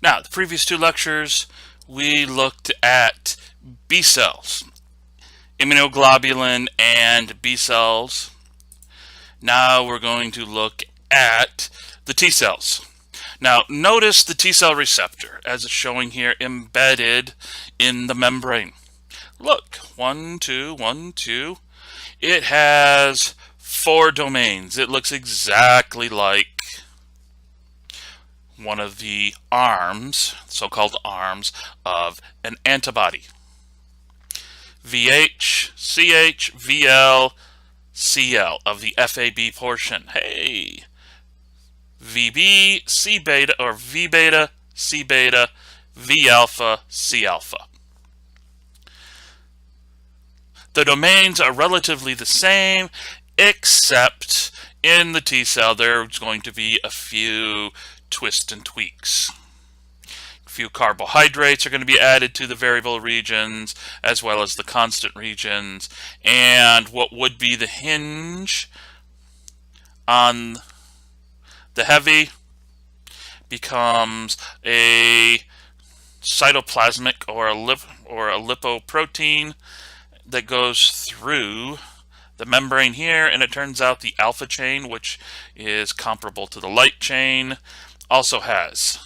Now, the previous two lectures, we looked at B cells, immunoglobulin and B cells. Now we're going to look at the T cells. Now, notice the T cell receptor as it's showing here embedded in the membrane. Look, 1, 2, 1, 2. It has 4 domains. It looks exactly like one of the arms, so-called arms, of an antibody. VH, CH, VL, CL of the FAB portion. Hey! VB, C beta, or V beta, C beta, V alpha, C alpha. The domains are relatively the same, except in the T cell there's going to be a few twists and tweaks. A few carbohydrates are going to be added to the variable regions as well as the constant regions, and what would be the hinge on the heavy becomes a cytoplasmic or a lipoprotein that goes through the membrane here, and it turns out the alpha chain, which is comparable to the light chain, also has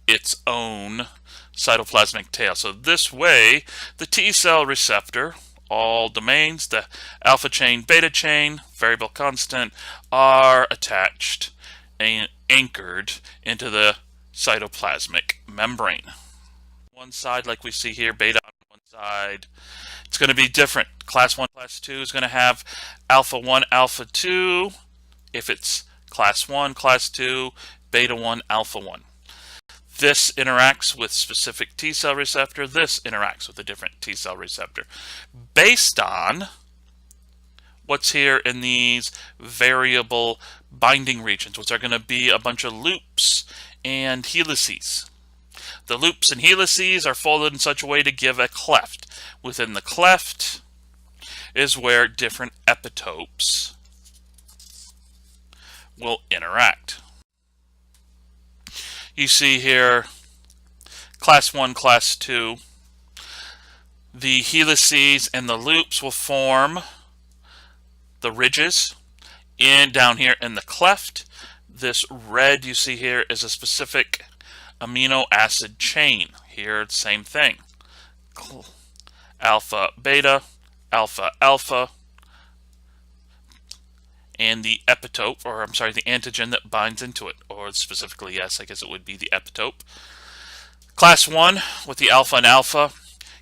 its own cytoplasmic tail. So this way, the T cell receptor, all domains, the alpha chain, beta chain, variable constant, are attached and anchored into the cytoplasmic membrane. One side, like we see here, beta on one side, it's going to be different. Class 1, Class 2 is going to have alpha 1, alpha 2. If it's Class 1, Class 2, beta 1, alpha 1. This interacts with specific T cell receptor. This interacts with a different T cell receptor. Based on what's here in these variable binding regions, which are going to be a bunch of loops and helices. The loops and helices are folded in such a way to give a cleft. Within the cleft is where different epitopes will interact. You see here, Class 1, Class 2, the helices and the loops will form the ridges, and down here in the cleft, this red you see here is a specific amino acid chain. Here, same thing. Alpha, beta, alpha, alpha, and the epitope, or I'm sorry, the antigen that binds into it, or specifically, yes, I guess it would be the epitope. Class 1 with the alpha and alpha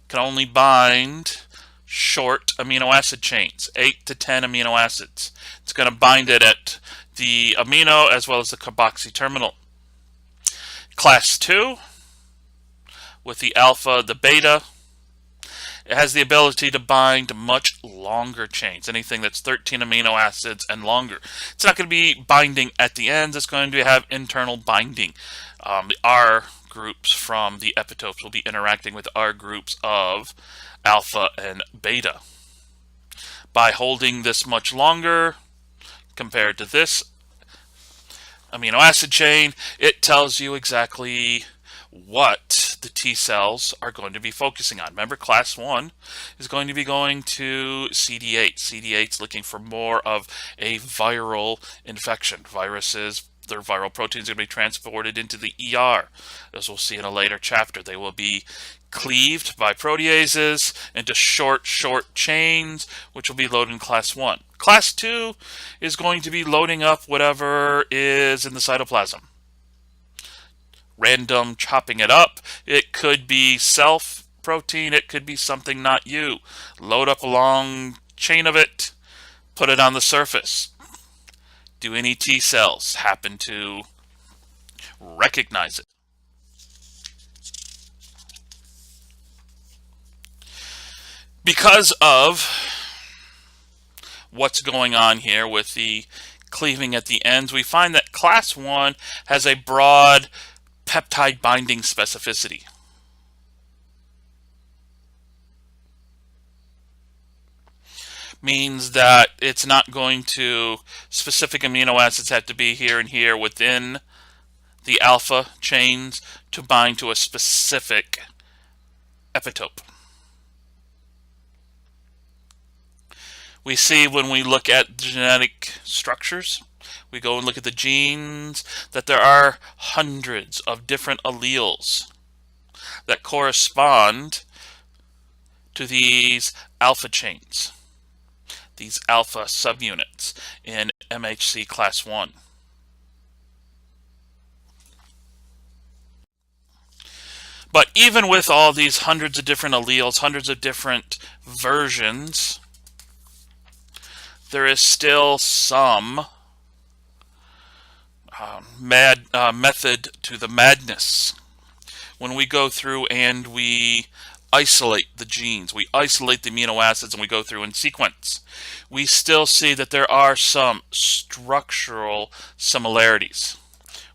can only bind short amino acid chains, 8 to 10 amino acids. It's going to bind it at the amino as well as the carboxy terminal. Class 2 with the alpha, the beta, it has the ability to bind much longer chains, anything that's 13 amino acids and longer. It's not going to be binding at the ends, it's going to have internal binding. The R groups from the epitopes will be interacting with R groups of alpha and beta. By holding this much longer compared to this amino acid chain, it tells you exactly what the T cells are going to be focusing on. Remember, Class 1 is going to be going to CD8. CD8 is looking for more of a viral infection. Viruses, their viral proteins are going to be transported into the ER. As we'll see in a later chapter, they will be cleaved by proteases into short chains, which will be loaded in Class 1. Class 2 is going to be loading up whatever is in the cytoplasm. Random chopping it up. It could be self protein, it could be something not you. Load up a long chain of it, put it on the surface. Do any T cells happen to recognize it? Because of what's going on here with the cleaving at the ends, we find that Class 1 has a broad peptide binding specificity. Means that it's not going to, specific amino acids have to be here and here within the alpha chains to bind to a specific epitope. We see when we look at genetic structures, we go and look at the genes, that there are hundreds of different alleles that correspond to these alpha chains, these alpha subunits in MHC class 1. But even with all these hundreds of different alleles, hundreds of different versions, there is still some method to the madness. When we go through and we isolate the genes, we isolate the amino acids, and we go through in sequence, we still see that there are some structural similarities,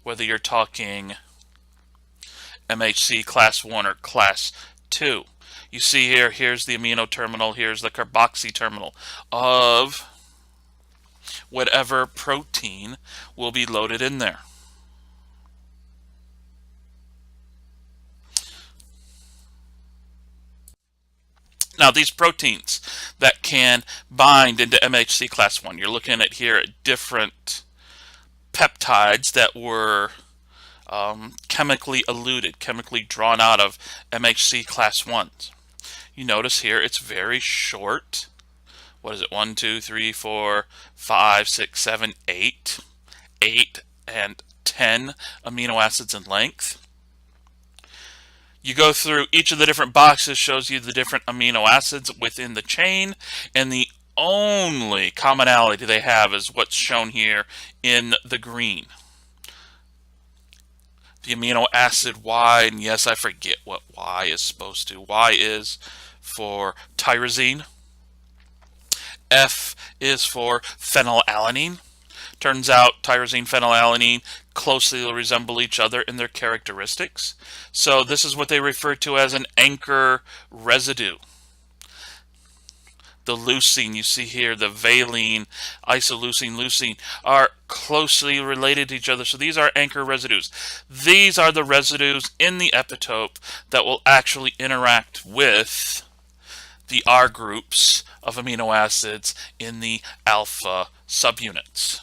whether you're talking MHC class 1 or class 2. You see here, here's the amino terminal, here's the carboxy terminal of whatever protein will be loaded in there. Now, these proteins that can bind into MHC class 1, you're looking at here at different peptides that were chemically eluted, chemically drawn out of MHC class 1s. You notice here it's very short. What is it? 1, 2, 3, 4, 5, 6, 7, 8. 8 and 10 amino acids in length. You go through each of the different boxes, shows you the different amino acids within the chain, and the only commonality they have is what's shown here in the green. The amino acid Y, and yes, I forget what Y is supposed to. Y is for tyrosine. F is for phenylalanine. Turns out tyrosine, phenylalanine closely resemble each other in their characteristics. So this is what they refer to as an anchor residue. The leucine, you see here, the valine, isoleucine, leucine, are closely related to each other. So these are anchor residues. These are the residues in the epitope that will actually interact with the R groups of amino acids in the alpha subunits.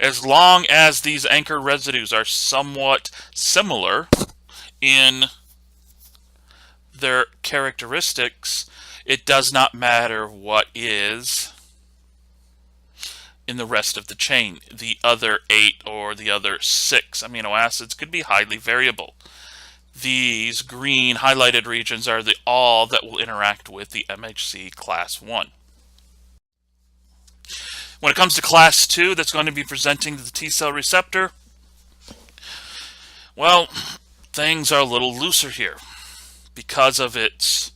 As long as these anchor residues are somewhat similar in their characteristics, it does not matter what is in the rest of the chain. The other 8 or the other 6 amino acids could be highly variable. These green highlighted regions are all that will interact with the MHC class 1. When it comes to class 2, that's going to be presenting to the T-cell receptor, well, things are a little looser here because of its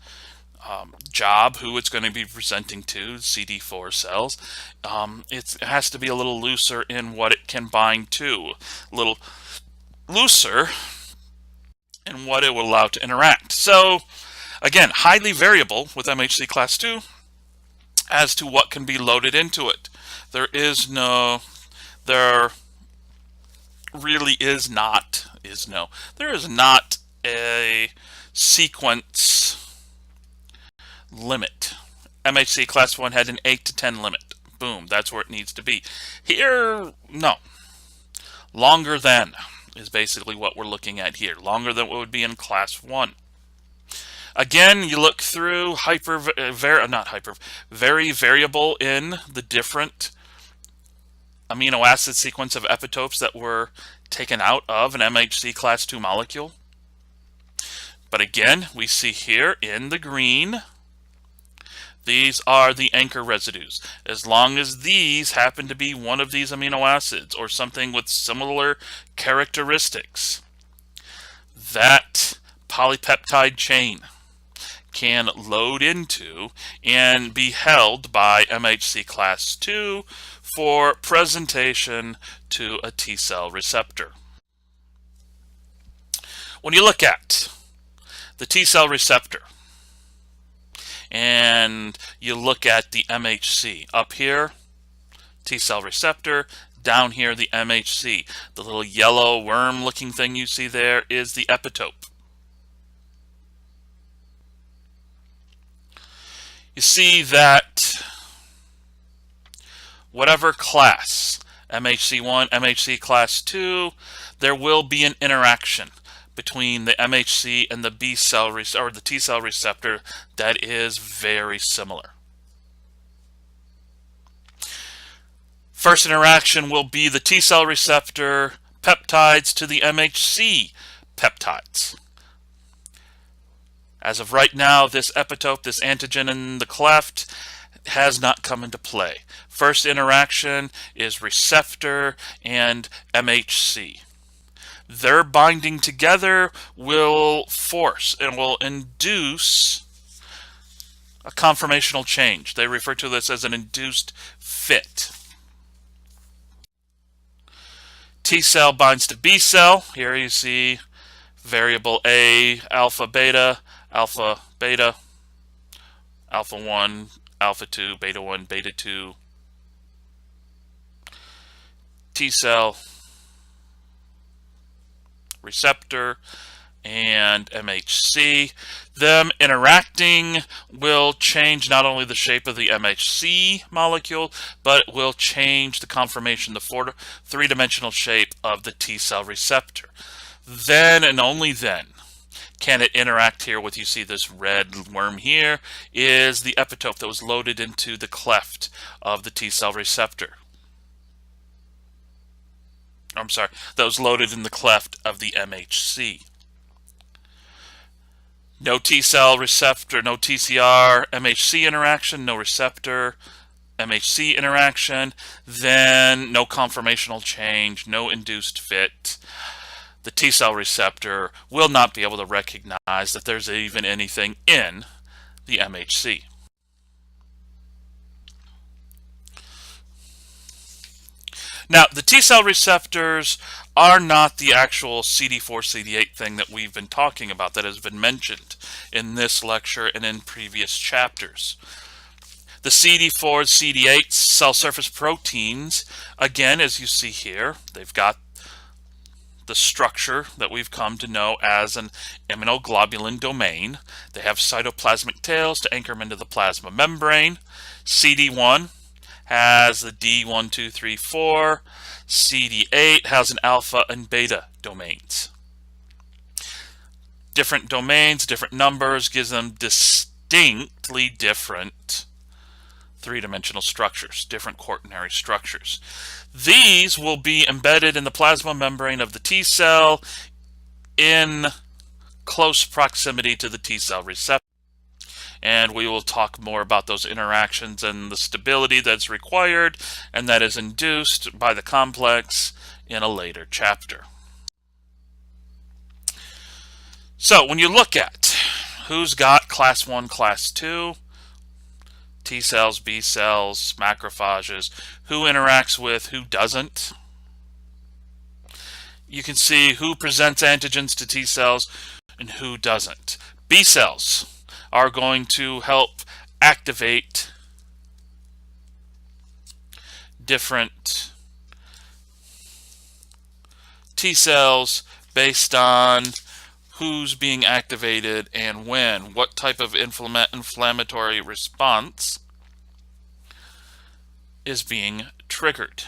job, who it's going to be presenting to, CD4 cells. It has to be a little looser in what it can bind to, a little looser in what it will allow to interact. So, again, highly variable with MHC class 2 as to what can be loaded into it. There is not a sequence limit. MHC class 1 had an 8 to 10 limit. Boom, that's where it needs to be. Here, no. Longer than is basically what we're looking at here. Longer than what would be in class 1. Again, you look through very variable in the different amino acid sequence of epitopes that were taken out of an MHC class 2 molecule. But again, we see here in the green, these are the anchor residues. As long as these happen to be one of these amino acids or something with similar characteristics, that polypeptide chain can load into and be held by MHC class 2 for presentation to a T-cell receptor. When you look at the T-cell receptor and you look at the MHC up here, T-cell receptor, Down here, the MHC. The little yellow worm-looking thing you see there is the epitope. You see that whatever class, MHC1, MHC class 2, there will be an interaction between the MHC and the B cell or the T cell receptor that is very similar. First interaction will be the T cell receptor peptides to the MHC peptides. As of right now, this epitope, this antigen in the cleft, has not come into play. First interaction is receptor and MHC. Their binding together will force and will induce a conformational change. They refer to this as an induced fit. T cell binds to B cell. Here you see variable A, alpha, beta, alpha, beta, alpha 1, alpha 2, beta 1, beta 2. T cell, receptor, and MHC. Them interacting will change not only the shape of the MHC molecule, but it will change the conformation, the three-dimensional shape of the T cell receptor. Then and only then can it interact here with, you see this red worm here, is the epitope that was loaded into the cleft of the T cell receptor. I'm sorry, that was loaded in the cleft of the MHC. No T cell receptor, no TCR, MHC interaction, no receptor, MHC interaction, then no conformational change, no induced fit. The T cell receptor will not be able to recognize that there's even anything in the MHC. Now, the T cell receptors are not the actual CD4, CD8 thing that we've been talking about, that has been mentioned in this lecture and in previous chapters. The CD4, CD8 cell surface proteins, again, as you see here, they've got the structure that we've come to know as an immunoglobulin domain. They have cytoplasmic tails to anchor them into the plasma membrane. CD1 has the D1, 2, 3, 4. CD8 has an alpha and beta domains. Different domains, different numbers, gives them distinctly different three-dimensional structures, different quaternary structures. These will be embedded in the plasma membrane of the T cell in close proximity to the T cell receptor. And we will talk more about those interactions and the stability that's required and that is induced by the complex in a later chapter. So when you look at who's got class 1, class 2, T cells, B cells, macrophages, who interacts with, who doesn't, you can see who presents antigens to T cells and who doesn't. B cells are going to help activate different T cells based on who's being activated and when, what type of inflammatory response is being triggered.